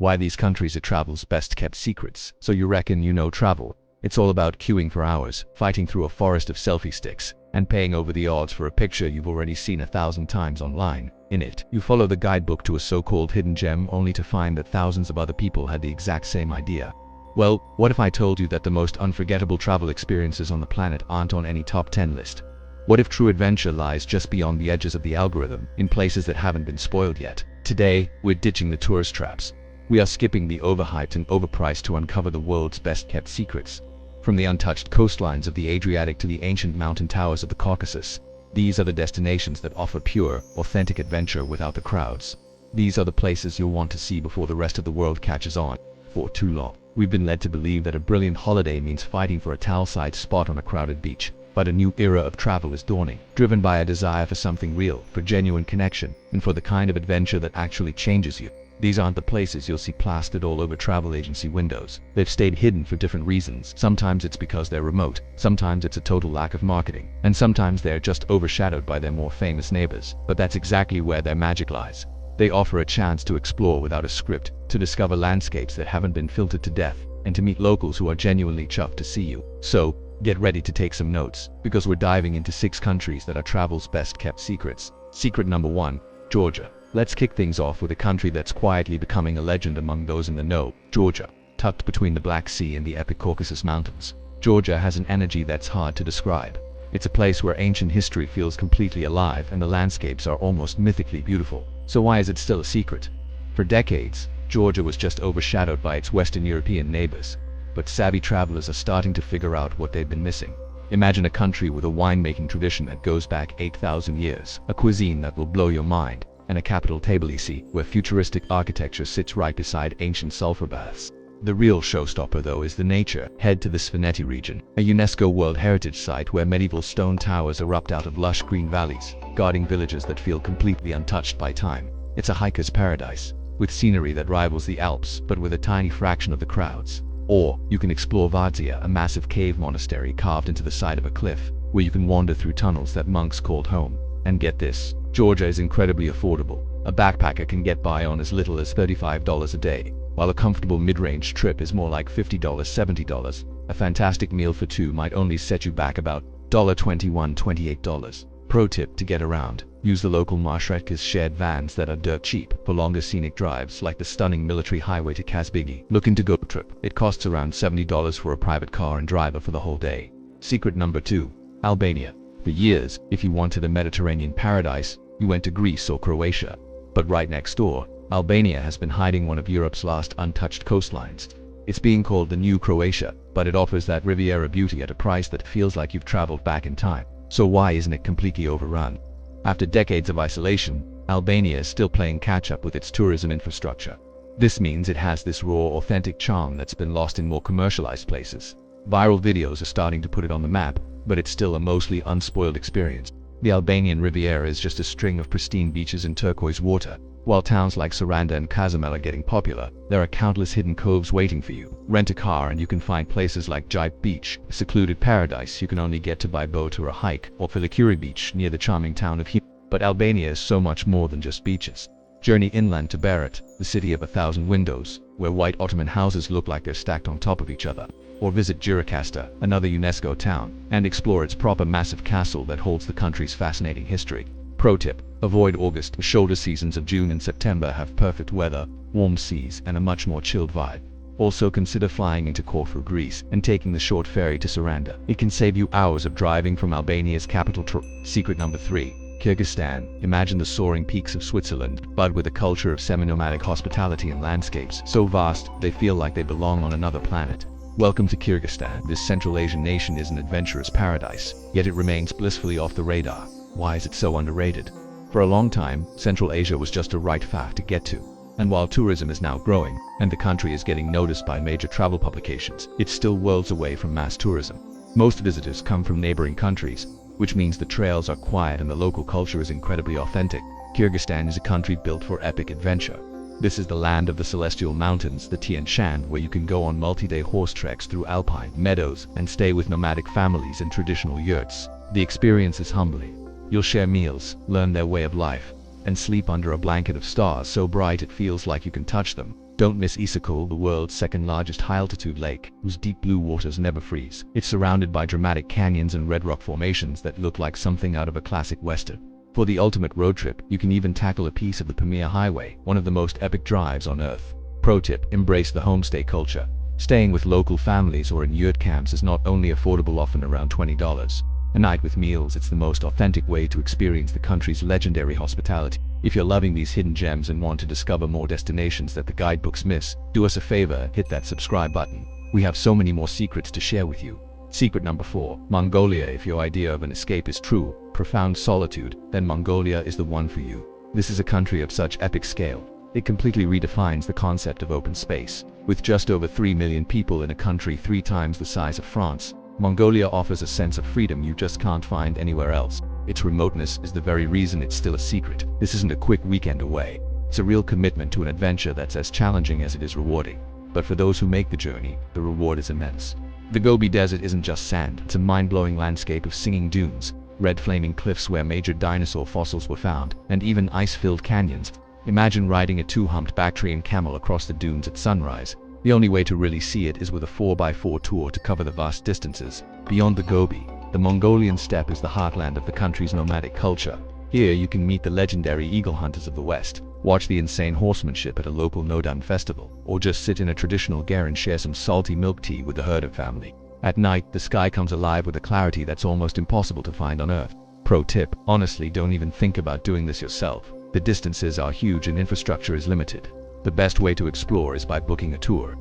Why these countries are travel's best kept secrets. So you reckon you know travel? It's all about queuing for hours, fighting through a forest of selfie sticks, and paying over the odds for a picture you've already seen 1,000 times online. In it, you follow the guidebook to a so-called hidden gem only to find that thousands of other people had the exact same idea. Well, what if I told you that the most unforgettable travel experiences on the planet aren't on any top 10 list? What if true adventure lies just beyond the edges of the algorithm, in places that haven't been spoiled yet? Today, we're ditching the tourist traps. We are skipping the overhyped and overpriced to uncover the world's best-kept secrets. From the untouched coastlines of the Adriatic to the ancient mountain towers of the Caucasus, these are the destinations that offer pure, authentic adventure without the crowds. These are the places you'll want to see before the rest of the world catches on. For too long, we've been led to believe that a brilliant holiday means fighting for a towel-side spot on a crowded beach. But a new era of travel is dawning, driven by a desire for something real, for genuine connection, and for the kind of adventure that actually changes you. These aren't the places you'll see plastered all over travel agency windows. They've stayed hidden for different reasons. Sometimes it's because they're remote, sometimes it's a total lack of marketing, and sometimes they're just overshadowed by their more famous neighbors. But that's exactly where their magic lies. They offer a chance to explore without a script, to discover landscapes that haven't been filtered to death, and to meet locals who are genuinely chuffed to see you. So, get ready to take some notes, because we're diving into 6 countries that are travel's best kept secrets. Secret number 1, Georgia. Let's kick things off with a country that's quietly becoming a legend among those in the know. Georgia. Tucked between the Black Sea and the epic Caucasus Mountains, Georgia has an energy that's hard to describe. It's a place where ancient history feels completely alive and the landscapes are almost mythically beautiful. So why is it still a secret? For decades, Georgia was just overshadowed by its Western European neighbors. But savvy travelers are starting to figure out what they've been missing. Imagine a country with a winemaking tradition that goes back 8,000 years, a cuisine that will blow your mind, and a capital Tbilisi, where futuristic architecture sits right beside ancient sulfur baths. The real showstopper though is the nature. Head to the Svaneti region, a UNESCO World Heritage Site where medieval stone towers erupt out of lush green valleys, guarding villages that feel completely untouched by time. It's a hiker's paradise, with scenery that rivals the Alps but with a tiny fraction of the crowds. Or, you can explore Vardsia, a massive cave monastery carved into the side of a cliff, where you can wander through tunnels that monks called home. And get this, Georgia is incredibly affordable. A backpacker can get by on as little as $35 a day, while a comfortable mid-range trip is more like $50, $70. A fantastic meal for 2 might only set you back about $21, $28. Pro tip to get around. Use the local marshrutkas shared vans that are dirt cheap for longer scenic drives like the stunning military highway to Kazbigi. Looking to go trip. It costs around $70 for a private car and driver for the whole day. Secret number 2, Albania. For years, if you wanted a Mediterranean paradise, you went to Greece or Croatia. But right next door, Albania has been hiding one of Europe's last untouched coastlines. It's being called the New Croatia, but it offers that Riviera beauty at a price that feels like you've traveled back in time. So why isn't it completely overrun? After decades of isolation, Albania is still playing catch-up with its tourism infrastructure. This means it has this raw, authentic charm that's been lost in more commercialized places. Viral videos are starting to put it on the map, but it's still a mostly unspoiled experience. The Albanian Riviera is just a string of pristine beaches and turquoise water. While towns like Saranda and Kazamel are getting popular, there are countless hidden coves waiting for you. Rent a car and you can find places like Gipe Beach, a secluded paradise you can only get to by boat or a hike, or Filikuri Beach near the charming town of Him. But Albania is so much more than just beaches. Journey inland to Berat, the city of 1,000 windows, where white Ottoman houses look like they're stacked on top of each other. Or visit Gjirokasta, another UNESCO town, and explore its proper massive castle that holds the country's fascinating history. Pro tip: avoid August. The shoulder seasons of June and September have perfect weather, warm seas, and a much more chilled vibe. Also consider flying into Corfu, Greece, and taking the short ferry to Saranda. It can save you hours of driving from Albania's capital. Secret number 3, Kyrgyzstan. Imagine the soaring peaks of Switzerland, but with a culture of semi-nomadic hospitality and landscapes so vast they feel like they belong on another planet. Welcome to Kyrgyzstan. This Central Asian nation is an adventurous paradise, yet it remains blissfully off the radar. Why is it so underrated? For a long time, Central Asia was just a right fact to get to. And while tourism is now growing, and the country is getting noticed by major travel publications, it's still worlds away from mass tourism. Most visitors come from neighboring countries, which means the trails are quiet and the local culture is incredibly authentic. Kyrgyzstan is a country built for epic adventure. This is the land of the celestial mountains, the Tian Shan, where you can go on multi-day horse treks through alpine meadows and stay with nomadic families in traditional yurts. The experience is humbling. You'll share meals, learn their way of life, and sleep under a blanket of stars so bright it feels like you can touch them. Don't miss Issyk, the world's second largest high-altitude lake, whose deep blue waters never freeze. It's surrounded by dramatic canyons and red rock formations that look like something out of a classic western. For the ultimate road trip, you can even tackle a piece of the Pamir Highway, one of the most epic drives on Earth. Pro tip: embrace the homestay culture. Staying with local families or in yurt camps is not only affordable, often around $20 a night with meals, it's the most authentic way to experience the country's legendary hospitality. If you're loving these hidden gems and want to discover more destinations that the guidebooks miss, do us a favor, hit that subscribe button. We have so many more secrets to share with you. Secret number 4. Mongolia. If your idea of an escape is true, profound solitude, then Mongolia is the one for you. This is a country of such epic scale. It completely redefines the concept of open space. With just over 3 million people in a country 3 times the size of France, Mongolia offers a sense of freedom you just can't find anywhere else. Its remoteness is the very reason it's still a secret. This isn't a quick weekend away. It's a real commitment to an adventure that's as challenging as it is rewarding. But for those who make the journey, the reward is immense. The Gobi Desert isn't just sand, it's a mind-blowing landscape of singing dunes, red flaming cliffs where major dinosaur fossils were found, and even ice-filled canyons. Imagine riding a 2-humped Bactrian camel across the dunes at sunrise. The only way to really see it is with a 4x4 tour to cover the vast distances. Beyond the Gobi, the Mongolian steppe is the heartland of the country's nomadic culture. Here you can meet the legendary eagle hunters of the West, watch the insane horsemanship at a local no-dun festival, or just sit in a traditional ger and share some salty milk tea with the herder family. At night, the sky comes alive with a clarity that's almost impossible to find on Earth. Pro tip: honestly, don't even think about doing this yourself. The distances are huge and infrastructure is limited. The best way to explore is by booking a tour.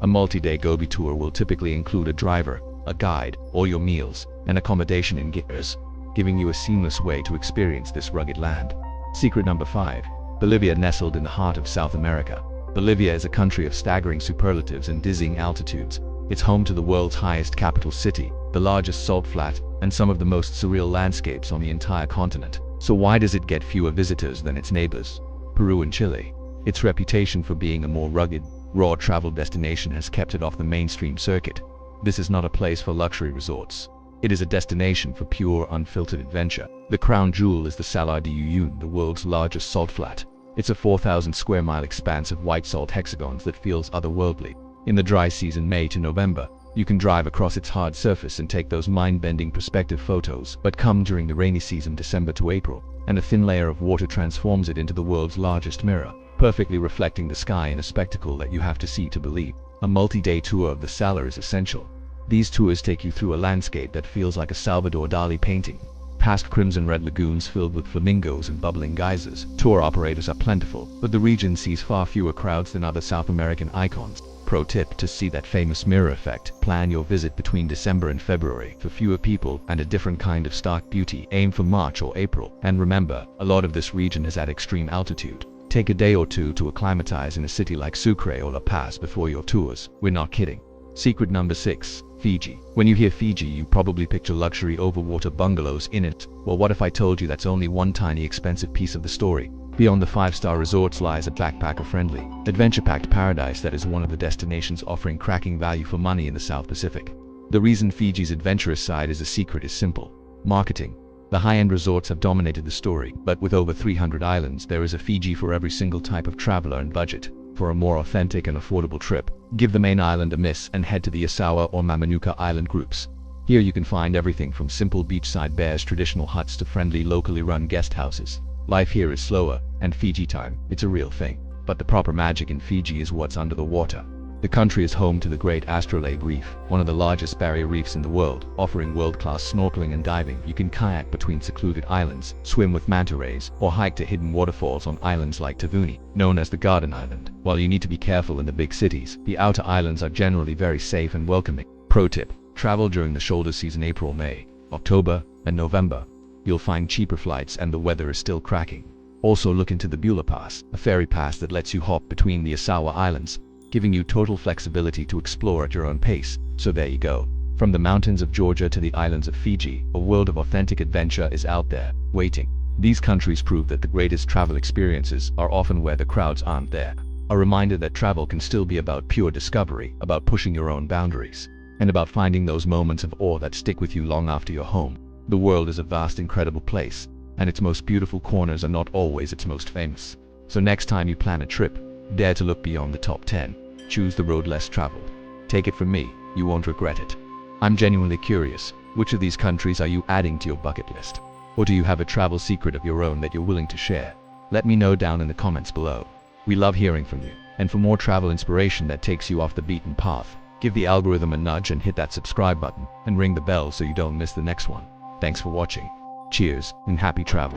A multi-day Gobi tour will typically include a driver, a guide, all your meals, and accommodation in gears, giving you a seamless way to experience this rugged land. Secret number 5. Bolivia. Nestled in the heart of South America, Bolivia is a country of staggering superlatives and dizzying altitudes. It's home to the world's highest capital city, the largest salt flat, and some of the most surreal landscapes on the entire continent. So why does it get fewer visitors than its neighbors, Peru and Chile? Its reputation for being a more rugged, raw travel destination has kept it off the mainstream circuit. This is not a place for luxury resorts. It is a destination for pure, unfiltered adventure. The crown jewel is the Salar de Uyuni, the world's largest salt flat. It's a 4,000 square mile expanse of white salt hexagons that feels otherworldly. In the dry season, May to November, you can drive across its hard surface and take those mind-bending perspective photos. But come during the rainy season, December to April, and a thin layer of water transforms it into the world's largest mirror, perfectly reflecting the sky in a spectacle that you have to see to believe. A multi-day tour of the Salar is essential. These tours take you through a landscape that feels like a Salvador Dali painting, past crimson-red lagoons filled with flamingos and bubbling geysers. Tour operators are plentiful, but the region sees far fewer crowds than other South American icons. Pro tip: to see that famous mirror effect, plan your visit between December and February. For fewer people and a different kind of stark beauty, aim for March or April. And remember, a lot of this region is at extreme altitude. Take a day or two to acclimatize in a city like Sucre or La Paz before your tours. We're not kidding. Secret number 6. Fiji. When you hear Fiji, you probably picture luxury overwater bungalows in it. Well, what if I told you that's only one tiny expensive piece of the story? Beyond the 5-star resorts lies a backpacker-friendly, adventure-packed paradise that is one of the destinations offering cracking value for money in the South Pacific. The reason Fiji's adventurous side is a secret is simple: marketing. The high-end resorts have dominated the story, but with over 300 islands, there is a Fiji for every single type of traveler and budget. For a more authentic and affordable trip, give the main island a miss and head to the Asawa or Mamanuca island groups. Here you can find everything from simple beachside bears, traditional huts to friendly locally run guest houses. Life here is slower, and Fiji time, it's a real thing. But the proper magic in Fiji is what's under the water. The country is home to the Great Astrolabe Reef, one of the largest barrier reefs in the world, offering world-class snorkeling and diving. You can kayak between secluded islands, swim with manta rays, or hike to hidden waterfalls on islands like Tavuni, known as the Garden Island. While you need to be careful in the big cities, the outer islands are generally very safe and welcoming. Pro tip: travel during the shoulder season, April, May, October, and November. You'll find cheaper flights and the weather is still cracking. Also look into the Beulah Pass, a ferry pass that lets you hop between the Asawa Islands, giving you total flexibility to explore at your own pace. So there you go. From the mountains of Georgia to the islands of Fiji, a world of authentic adventure is out there, waiting. These countries prove that the greatest travel experiences are often where the crowds aren't there. A reminder that travel can still be about pure discovery, about pushing your own boundaries, and about finding those moments of awe that stick with you long after you're home. The world is a vast, incredible place, and its most beautiful corners are not always its most famous. So next time you plan a trip, Dare to look beyond the top 10. Choose the road less traveled. Take it from me, you won't regret it. I'm genuinely curious, which of these countries are you adding to your bucket list? Or do you have a travel secret of your own that you're willing to share? Let me know down in the comments below. We love hearing from you. And for more travel inspiration that takes you off the beaten path, give the algorithm a nudge and hit that subscribe button and ring the bell so you don't miss the next one. Thanks for watching. Cheers and happy travel.